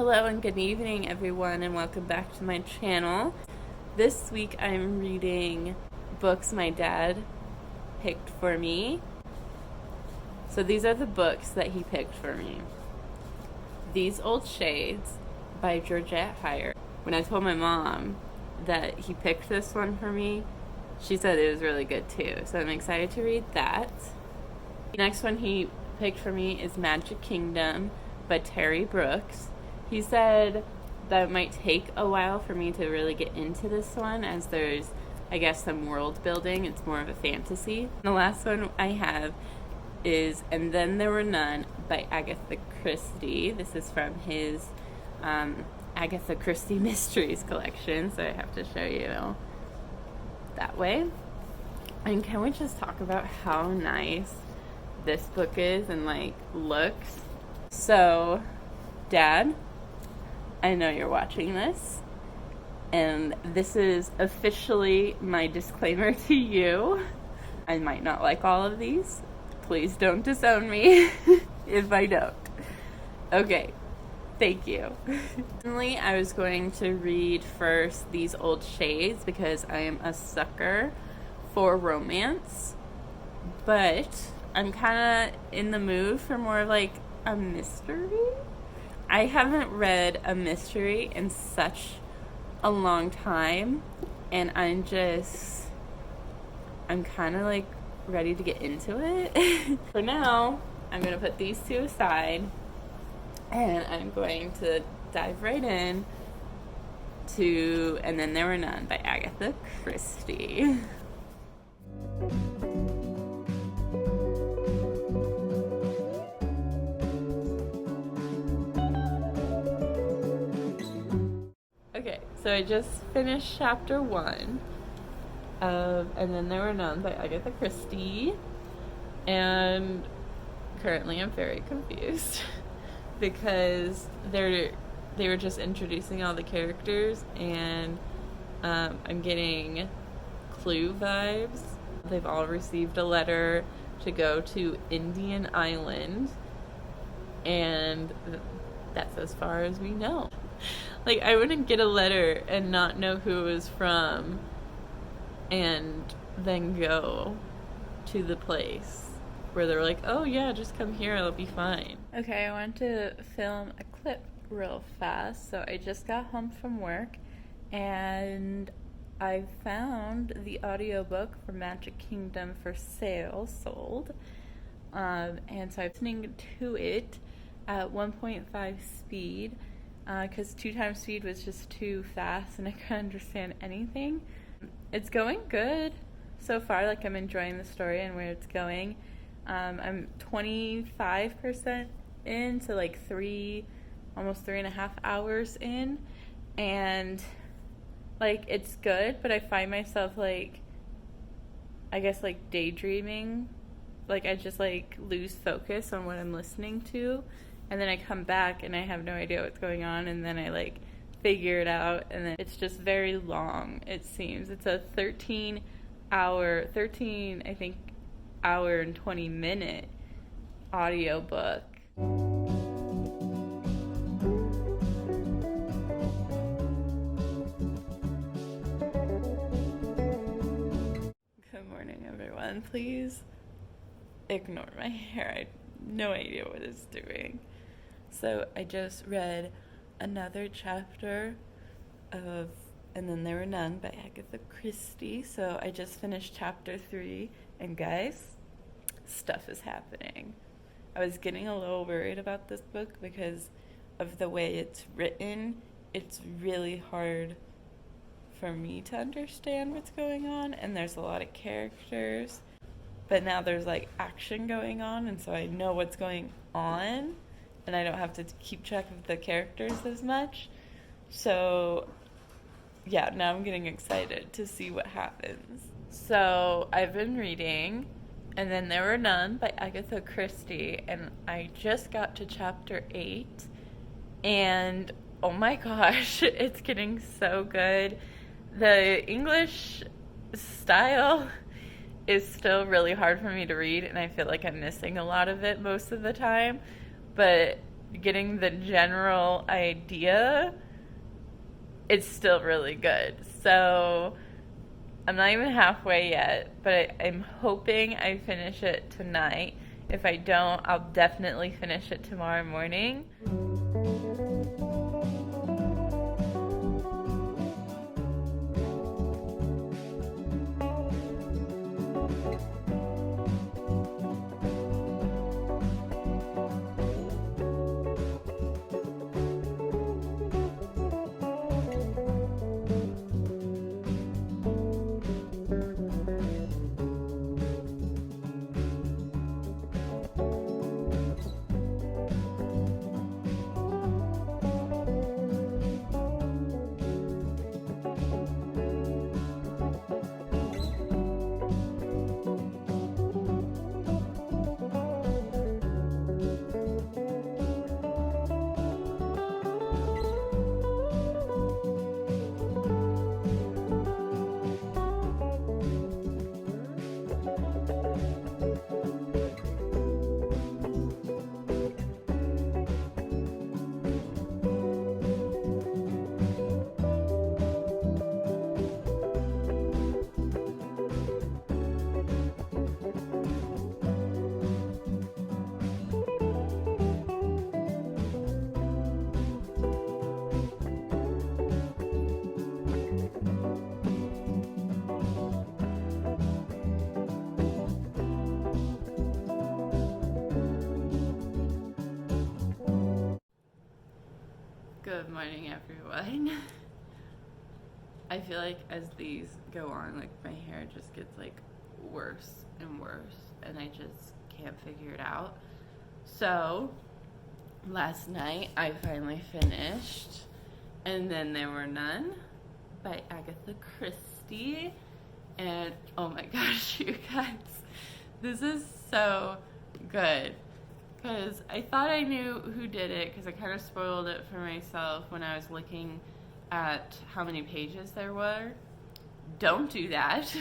Hello and good evening, everyone, and welcome back to my channel. This week I'm reading books my dad picked for me. So these are the books that he picked for me. These Old Shades by Georgette Heyer. When I told my mom that he picked this one for me, she said it was really good too. So I'm excited to read that. The next one he picked for me is Magic Kingdom by Terry Brooks. He said that it might take a while for me to really get into this one, as there's, I guess, some world building. It's more of a fantasy. The last one I have is And Then There Were None by Agatha Christie. This is from his Agatha Christie Mysteries collection, so I have to show you that way. And can we just talk about how nice this book is and looks? So, Dad, I know you're watching this, and this is officially my disclaimer to you. I might not like all of these. Please don't disown me if I don't. Okay, thank you. Originally, I was going to read first These Old Shades because I am a sucker for romance, but I'm kind of in the mood for more of a mystery. I haven't read a mystery in such a long time, and I'm kind of ready to get into it. For now, I'm going to put these two aside, and I'm going to dive right in to And Then There Were None by Agatha Christie. Okay, so I just finished chapter 1 of And Then There Were None by Agatha Christie, and currently I'm very confused because they were just introducing all the characters, and I'm getting Clue vibes. They've all received a letter to go to Indian Island, and that's as far as we know. I wouldn't get a letter and not know who it was from and then go to the place where they're like, oh yeah, just come here, it'll be fine. Okay, I want to film a clip real fast. So I just got home from work and I found the audiobook for Magic Kingdom for sale, sold. And so I'm listening to it at 1.5 speed. Because 2 times speed was just too fast and I couldn't understand anything. It's going good so far. I'm enjoying the story and where it's going. I'm 25% in, so almost 3.5 hours in, and it's good, but I find myself daydreaming. I just lose focus on what I'm listening to. And then I come back and I have no idea what's going on, and then I figure it out, and then it's just very long, it seems. It's a 13 hour and 20 minute audiobook. Good morning, everyone. Please ignore my hair. I have no idea what it's doing. So I just read another chapter of And Then There Were None by Agatha Christie. So I just finished chapter 3, and guys, stuff is happening. I was getting a little worried about this book because of the way it's written. It's really hard for me to understand what's going on, and there's a lot of characters. But now there's action going on, and so I know what's going on, and I don't have to keep track of the characters as much. So yeah, now I'm getting excited to see what happens. So I've been reading And Then There Were None by Agatha Christie, and I just got to chapter 8, and oh my gosh, it's getting so good. The English style is still really hard for me to read, and I feel like I'm missing a lot of it most of the time, but getting the general idea, it's still really good. So I'm not even halfway yet, but I'm hoping I finish it tonight. If I don't, I'll definitely finish it tomorrow morning. Good morning, everyone. I feel like as these go on, like my hair just gets like worse and worse, and I just can't figure it out. So last night I finally finished And Then There Were None by Agatha Christie. And oh my gosh, you guys, this is so good. Because I thought I knew who did it, because I kind of spoiled it for myself when I was looking at how many pages there were. Don't do that.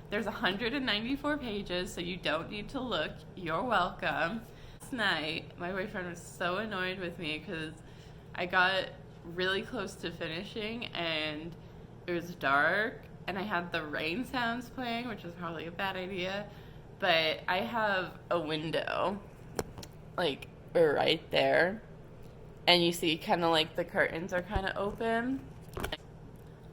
There's 194 pages, so you don't need to look. You're welcome. Last night, my boyfriend was so annoyed with me because I got really close to finishing and it was dark and I had the rain sounds playing, which was probably a bad idea, but I have a window like right there, and you see kind of like the curtains are kind of open.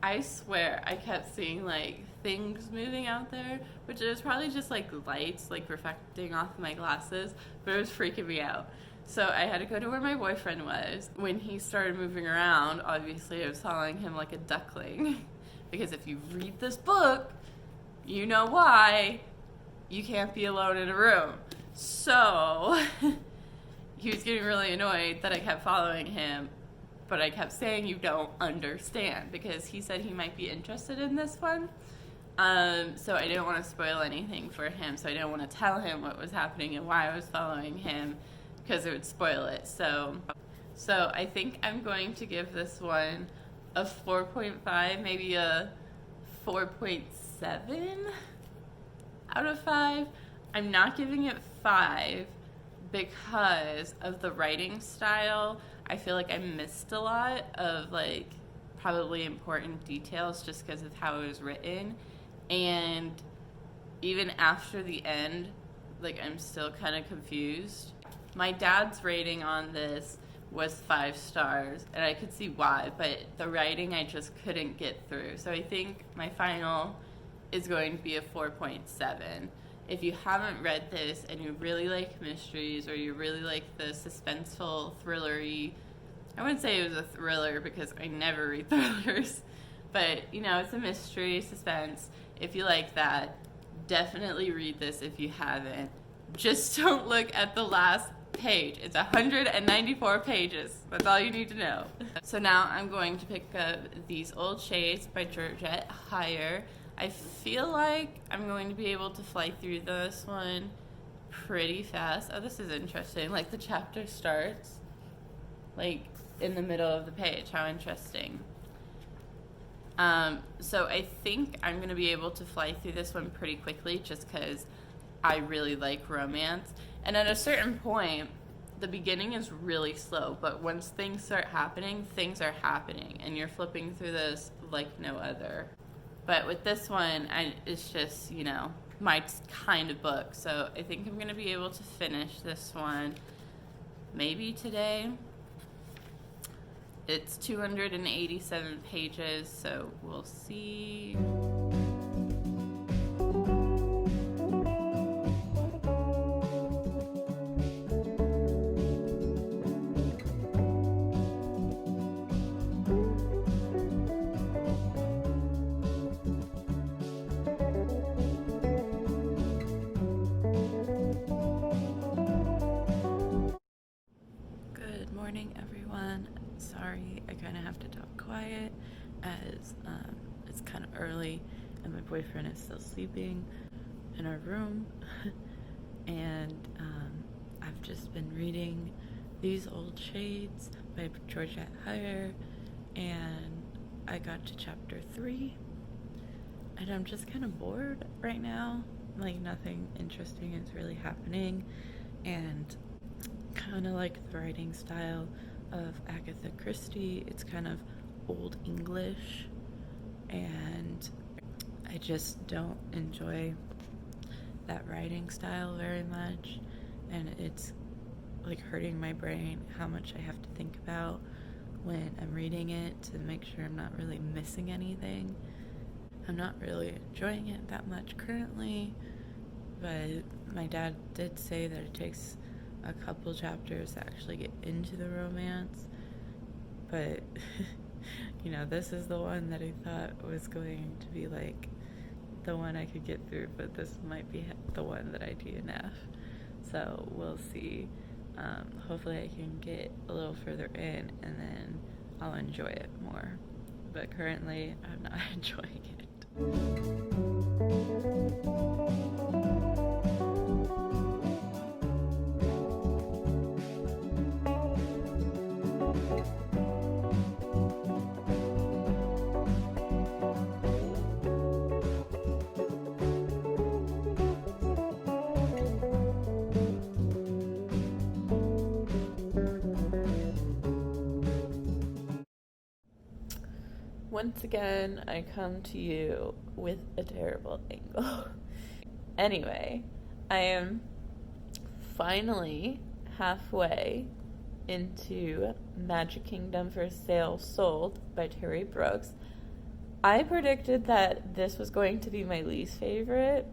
I swear I kept seeing like things moving out there, which is probably just like lights like reflecting off my glasses, but it was freaking me out. So I had to go to where my boyfriend was. When he started moving around, obviously I was following him like a duckling, because if you read this book, you know why you can't be alone in a room. So he was getting really annoyed that I kept following him, but I kept saying you don't understand, because he said he might be interested in this one. So I didn't want to spoil anything for him, so I didn't want to tell him what was happening and why I was following him, because it would spoil it. So I think I'm going to give this one a 4.5, maybe a 4.7 out of 5. I'm not giving it 5 because of the writing style. I feel like I missed a lot of like probably important details just because of how it was written. And even after the end, like I'm still kind of confused. My dad's rating on this was 5 stars, and I could see why, but the writing I just couldn't get through. So I think my final is going to be a 4.7. If you haven't read this and you really like mysteries, or you really like the suspenseful, thrillery, I wouldn't say it was a thriller because I never read thrillers, but you know, it's a mystery, suspense. If you like that, definitely read this. If you haven't, just don't look at the last page. It's 194 pages. That's all you need to know. So now I'm going to pick up These Old Shades by Georgette Heyer. I feel like I'm going to be able to fly through this one pretty fast. Oh, this is interesting. Like the chapter starts like in the middle of the page. How interesting. So I think I'm going to be able to fly through this one pretty quickly just because I really like romance. And at a certain point, the beginning is really slow, but once things start happening, things are happening, and you're flipping through this like no other. But with this one, it's just, my kind of book. So I think I'm going to be able to finish this one maybe today. It's 287 pages, so we'll see. Good morning, everyone. Sorry, I kind of have to talk quiet as it's kind of early and my boyfriend is still sleeping in our room. And I've just been reading These Old Shades by Georgette Heyer, and I got to chapter 3, and I'm just kind of bored right now. Like, nothing interesting is really happening, and kind of like the writing style of Agatha Christie. It's kind of old English, and I just don't enjoy that writing style very much, and it's like hurting my brain how much I have to think about when I'm reading it to make sure I'm not really missing anything. I'm not really enjoying it that much currently, but my dad did say that it takes a couple chapters to actually get into the romance. But this is the one that I thought was going to be like the one I could get through, but this might be the one that I DNF. So we'll see. Hopefully I can get a little further in and then I'll enjoy it more. But currently I'm not enjoying it. Once again, I come to you with a terrible angle. Anyway, I am finally halfway into Magic Kingdom for Sale Sold by Terry Brooks. I predicted that this was going to be my least favorite,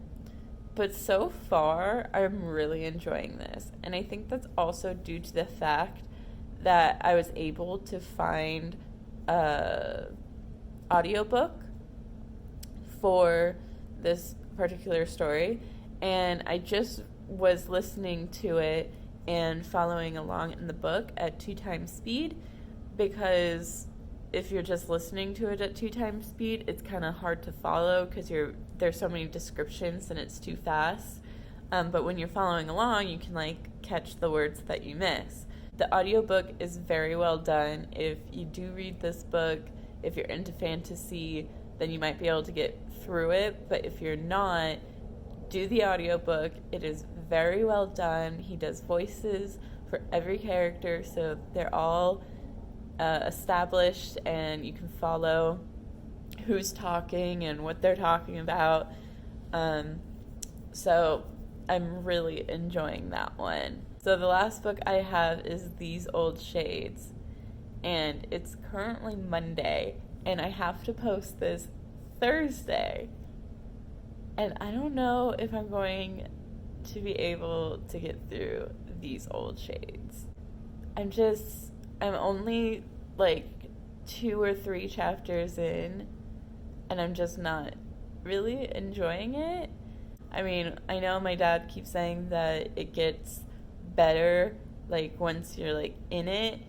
but so far I'm really enjoying this. And I think that's also due to the fact that I was able to find a audiobook for this particular story, and I just was listening to it and following along in the book at 2 times speed, because if you're just listening to it at 2 times speed, it's kind of hard to follow because there's so many descriptions and it's too fast. But when you're following along, you can catch the words that you miss. The audiobook is very well done. If you do read this book, if you're into fantasy, then you might be able to get through it. But if you're not, do the audiobook. It is very well done. He does voices for every character, so they're all established, and you can follow who's talking and what they're talking about. So I'm really enjoying that one. So the last book I have is These Old Shades, and it's currently Monday, and I have to post this Thursday, and I don't know if I'm going to be able to get through These Old Shades. I'm only 2 or 3 chapters in, and I'm just not really enjoying it. I mean, I know my dad keeps saying that it gets better once you're in it,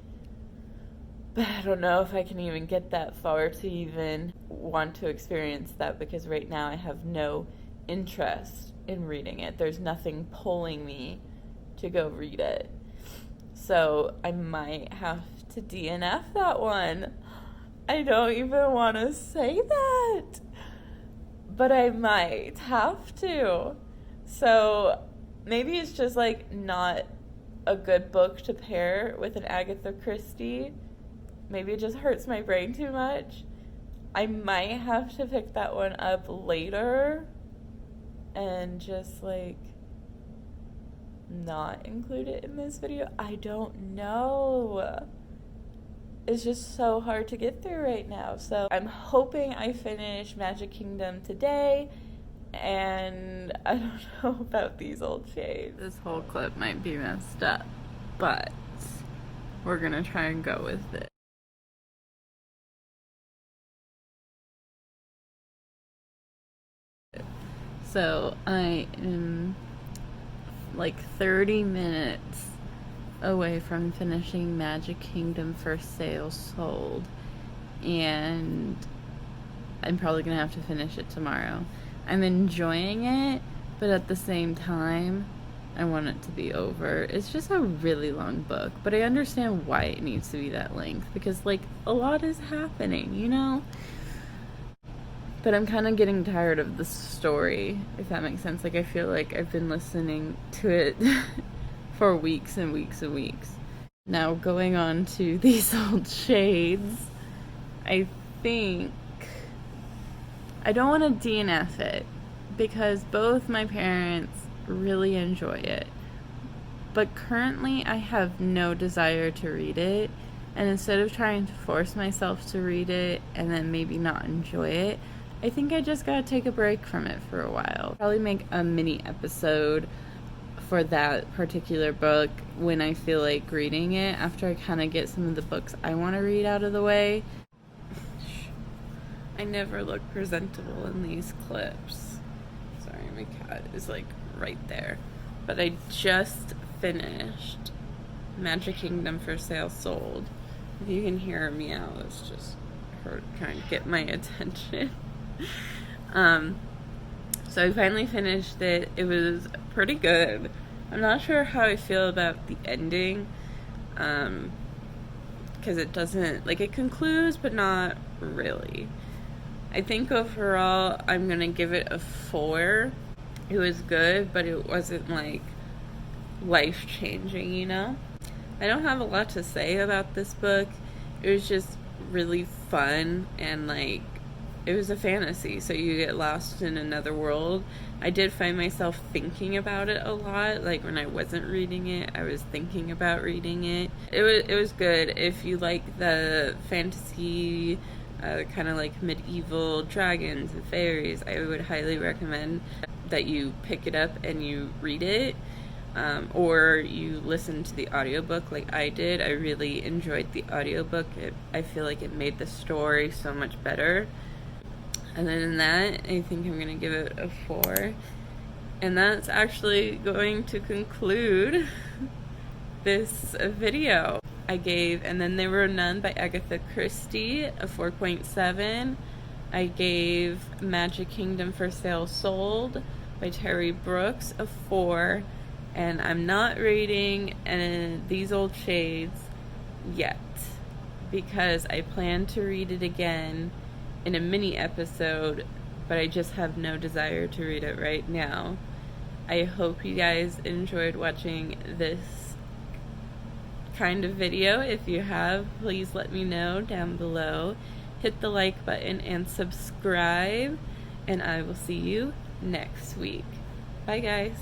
but I don't know if I can even get that far to even want to experience that, because right now I have no interest in reading it. There's nothing pulling me to go read it. So I might have to DNF that one. I don't even want to say that, but I might have to. So maybe it's just not a good book to pair with an Agatha Christie. Maybe it just hurts my brain too much. I might have to pick that one up later and just like not include it in this video. I don't know. It's just so hard to get through right now. So I'm hoping I finish Magic Kingdom today, and I don't know about these old shades. This whole clip might be messed up, but we're gonna try and go with it. So I am like 30 minutes away from finishing Magic Kingdom for Sale Sold, and I'm probably gonna have to finish it tomorrow. I'm enjoying it, but at the same time I want it to be over. It's just a really long book, but I understand why it needs to be that length, because like a lot is happening, you know? But I'm kind of getting tired of the story, if that makes sense. Like I feel like I've been listening to it for weeks and weeks and weeks. Now going on to these old shades, I think I don't want to DNF it because both my parents really enjoy it. But currently I have no desire to read it, and instead of trying to force myself to read it and then maybe not enjoy it, I think I just gotta take a break from it for a while. Probably make a mini episode for that particular book when I feel like reading it, after I kind of get some of the books I want to read out of the way. I never look presentable in these clips. Sorry, my cat is like right there. But I just finished Magic Kingdom for Sale Sold. If you can hear me out, it's just her trying to get my attention. So I finally finished it. It was pretty good. I'm not sure how I feel about the ending, because it doesn't, like, it concludes, but not really. I think overall I'm gonna give it a 4. It was good, but it wasn't like life-changing, you know? I don't have a lot to say about this book. It was just really fun, and like it was a fantasy, so you get lost in another world. I did find myself thinking about it a lot. Like when I wasn't reading it, I was thinking about reading it. It was good. If you like the fantasy, kind of like medieval dragons and fairies, I would highly recommend that you pick it up and you read it. Or you listen to the audiobook like I did. I really enjoyed the audiobook. I feel like it made the story so much better. Other than that, I think I'm going to give it a 4. And that's actually going to conclude this video. I gave And Then There Were None by Agatha Christie a 4.7. I gave Magic Kingdom for Sale Sold by Terry Brooks a 4. And I'm not reading These Old Shades yet, because I plan to read it again in a mini episode, but I just have no desire to read it right now. I hope you guys enjoyed watching this kind of video. If you have, please let me know down below. Hit the like button and subscribe, and I will see you next week. Bye guys.